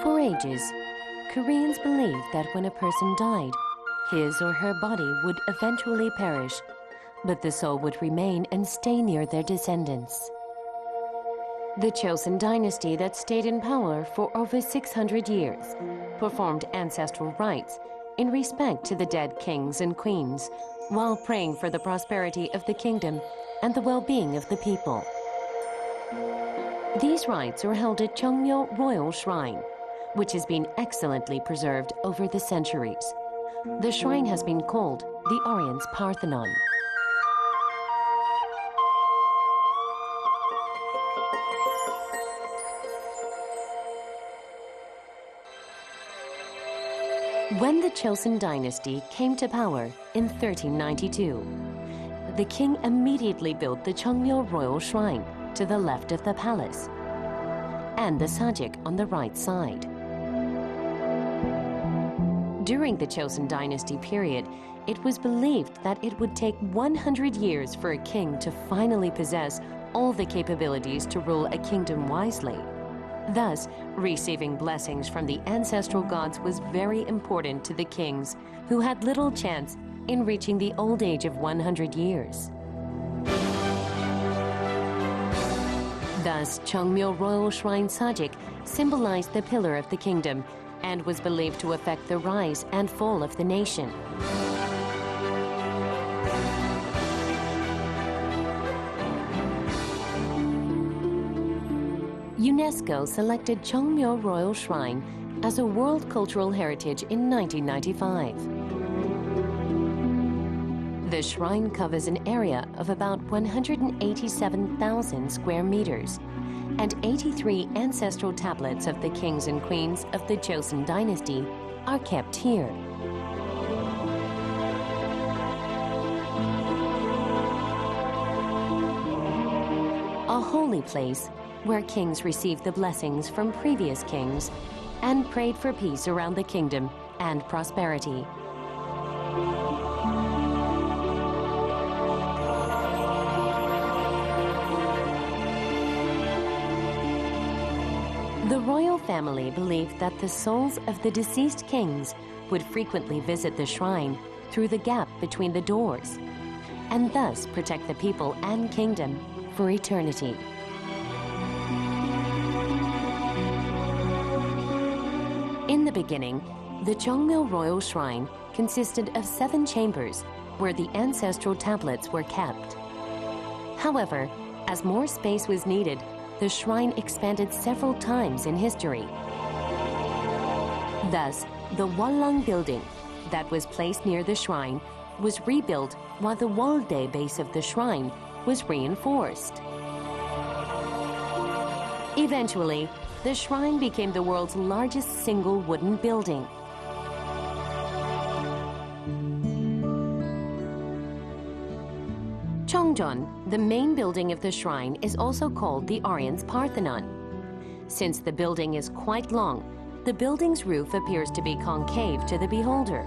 For ages, Koreans believed that when a person died, his or her body would eventually perish, but the soul would remain and stay near their descendants. The Joseon dynasty that stayed in power for over 600 years performed ancestral rites in respect to the dead kings and queens while praying for the prosperity of the kingdom and the well-being of the people. These rites are held at Cheongmyo Royal Shrine, which has been excellently preserved over the centuries. The shrine has been called the Orient's Parthenon. When the Joseon dynasty came to power in 1392, the king immediately built the Cheongmyo Royal Shrine to the left of the palace and the sajik on the right side. During the Joseon dynasty period, it was believed that it would take 100 years for a king to finally possess all the capabilities to rule a kingdom wisely. Thus, receiving blessings from the ancestral gods was very important to the kings, who had little chance in reaching the old age of 100 years. Thus, Cheongmyo Royal Shrine Sajik symbolized the pillar of the kingdom and was believed to affect the rise and fall of the nation. UNESCO selected Cheongmyo Royal Shrine as a World Cultural Heritage in 1995. The shrine covers an area of about 187,000 square meters, and 83 ancestral tablets of the kings and queens of the Joseon dynasty are kept here. A holy place where kings received the blessings from previous kings and prayed for peace around the kingdom and prosperity. The royal family believed that the souls of the deceased kings would frequently visit the shrine through the gap between the doors, and thus protect the people and kingdom for eternity. In the beginning, the Cheongmyo Royal Shrine consisted of 7 chambers where the ancestral tablets were kept. However, as more space was needed, the shrine expanded several times in history. Thus, the Wallang building that was placed near the shrine was rebuilt while the Waldae base of the shrine was reinforced. Eventually, the shrine became the world's largest single wooden building. Cheongjeon, the main building of the shrine, is also called the Orient's Parthenon. Since the building is quite long, the building's roof appears to be concave to the beholder.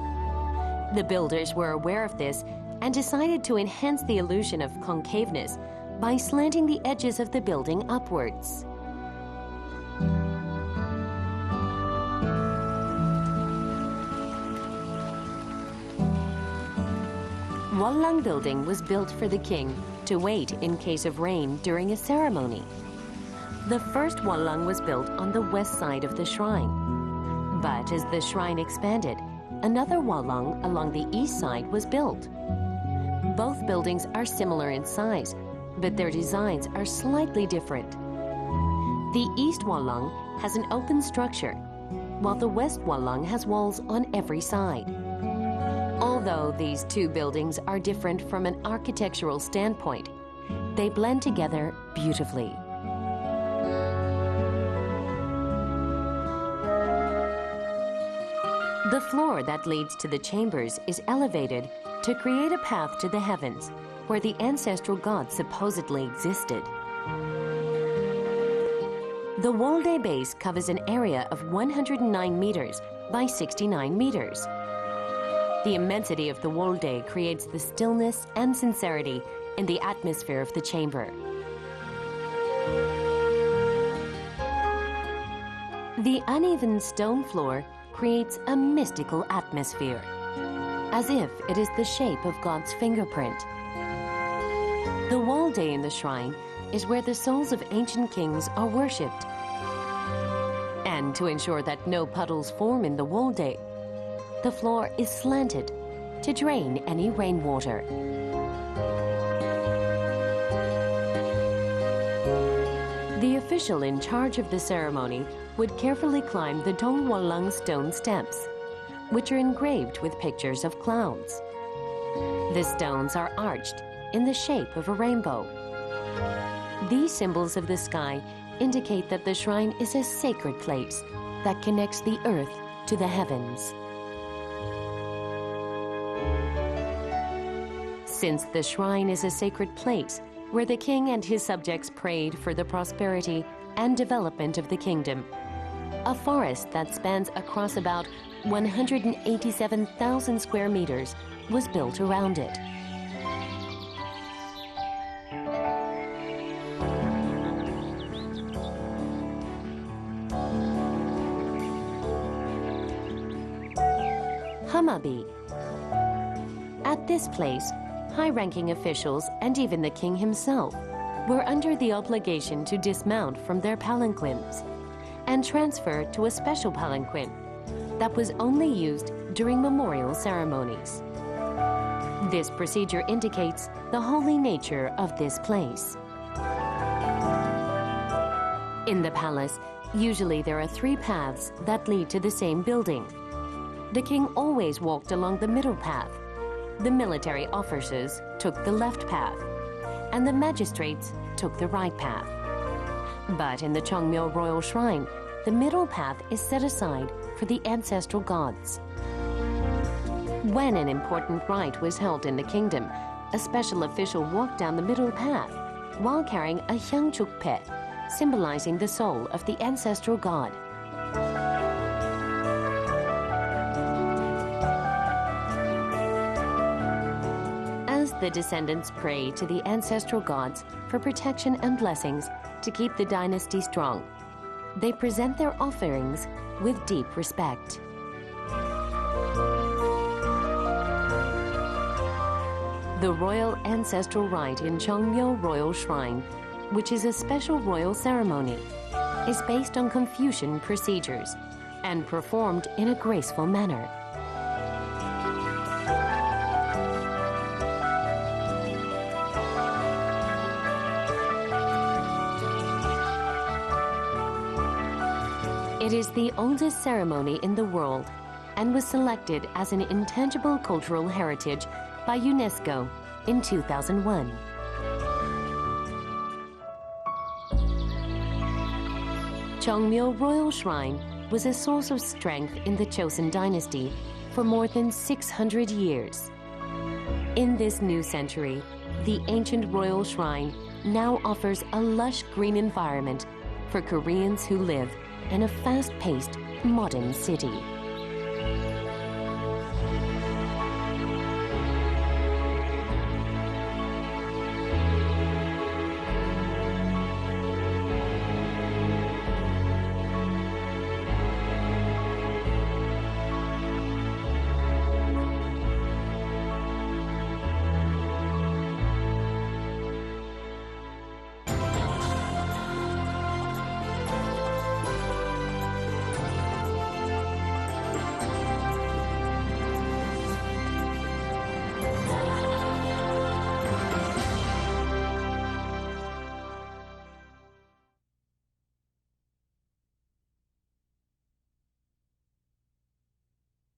The builders were aware of this and decided to enhance the illusion of concaveness by slanting the edges of the building upwards. Wallang building was built for the king to wait in case of rain during a ceremony. The first Wallang was built on the west side of the shrine. But as the shrine expanded, another Wallang along the east side was built. Both buildings are similar in size, but their designs are slightly different. The east Wallang has an open structure, while the west Wallang has walls on every side. Although these two buildings are different from an architectural standpoint, they blend together beautifully. The floor that leads to the chambers is elevated to create a path to the heavens, where the ancestral gods supposedly existed. The Waldae base covers an area of 109 meters by 69 meters. The immensity of the Waldae creates the stillness and sincerity in the atmosphere of the chamber. The uneven stone floor creates a mystical atmosphere, as if it is the shape of God's fingerprint. The wall day in the shrine is where the souls of ancient kings are worshipped. And to ensure that no puddles form in the wall day, the floor is slanted to drain any rainwater. The official in charge of the ceremony would carefully climb the Dongwallang stone steps, which are engraved with pictures of clouds. The stones are arched in the shape of a rainbow. These symbols of the sky indicate that the shrine is a sacred place that connects the earth to the heavens. Since the shrine is a sacred place where the king and his subjects prayed for the prosperity and development of the kingdom, a forest that spans across about 187,000 square meters was built around it. Hamabi. At this place, high-ranking officials and even the king himself were under the obligation to dismount from their palanquins and transfer to a special palanquin that was only used during memorial ceremonies. This procedure indicates the holy nature of this place. In the palace, usually there are 3 paths that lead to the same building. The king always walked along the middle path. The military officers took the left path, and the magistrates took the right path. But in the Cheongmyo Royal Shrine, the middle path is set aside for the ancestral gods. When an important rite was held in the kingdom, a special official walked down the middle path while carrying a hyangchukpe, symbolizing the soul of the ancestral god. As the descendants pray to the ancestral gods for protection and blessings to keep the dynasty strong, they present their offerings with deep respect. The royal ancestral rite in Cheongmyo Royal Shrine, which is a special royal ceremony, is based on Confucian procedures and performed in a graceful manner. It is the oldest ceremony in the world and was selected as an intangible cultural heritage by UNESCO in 2001. Cheongmyo Royal Shrine was a source of strength in the Joseon dynasty for more than 600 years. In this new century, the ancient royal shrine now offers a lush green environment for Koreans who live in a fast-paced modern city.